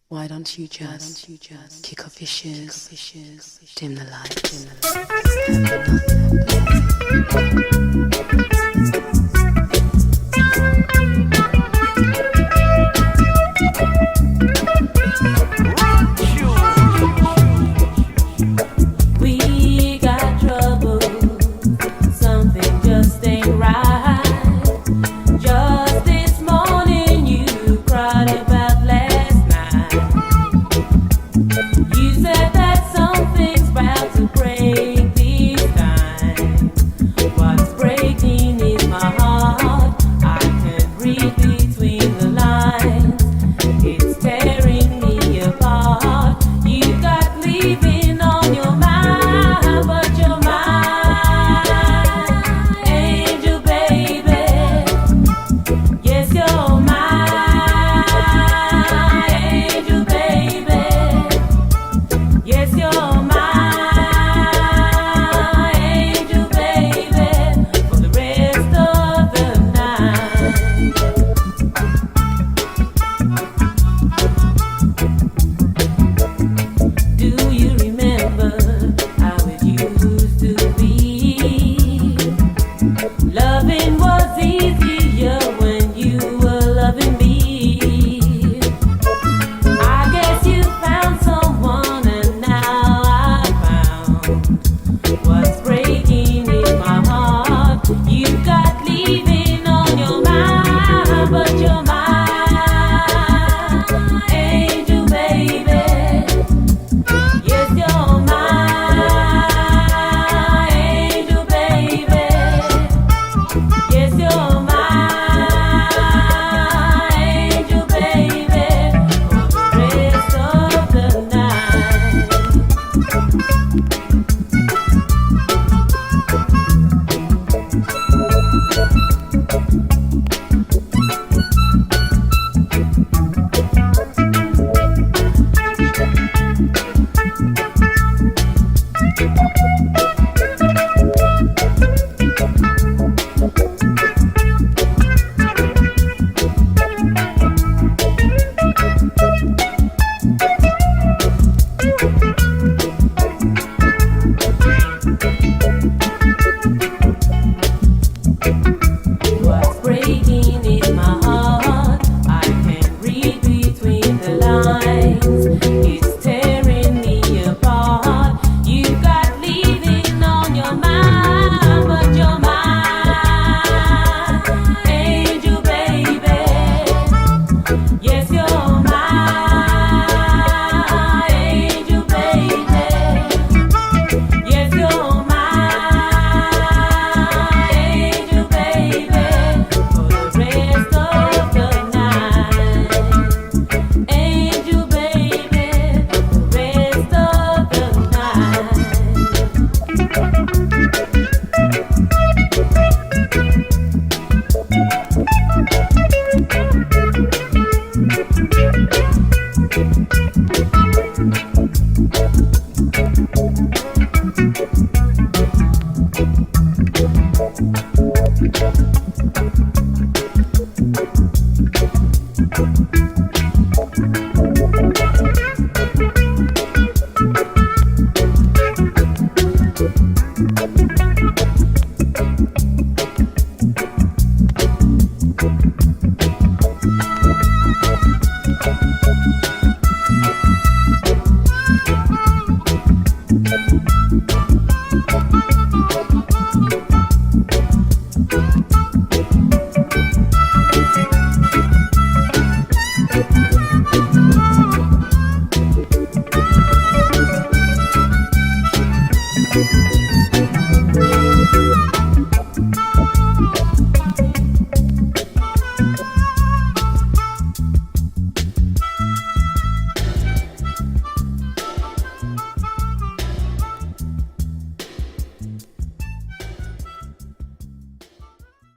Why don't you just kick off your shoes, dim the light, We got trouble, something just ain't right. Just this morning you cried about last night. You said that something's about to break this time. What's breaking is my heart. I can't read between the lines. It's tearing me apart. You got leaving on your mind, but you're mine, angel baby. Yes, you're mine, angel baby. Yes, you're mine, angel baby, for the rest of the night. Do you remember how it used to be? Loving was easier when you were loving me. I guess you found someone and now I found what's breaking in my heart. You got leaving on your mind, but you're mine, angel baby. Yes, you're mine, angel baby. Yes, you're mine, angel baby, for the rest of the night. What's breaking in my heart? I can't read between the lines. It's tearing me apart. You got leaving on your mind, but you're mine, angel baby. Yes, you're mine, angel baby. Yes, you're mine, angel baby, for the rest of the night. Angel baby, for the rest of the night.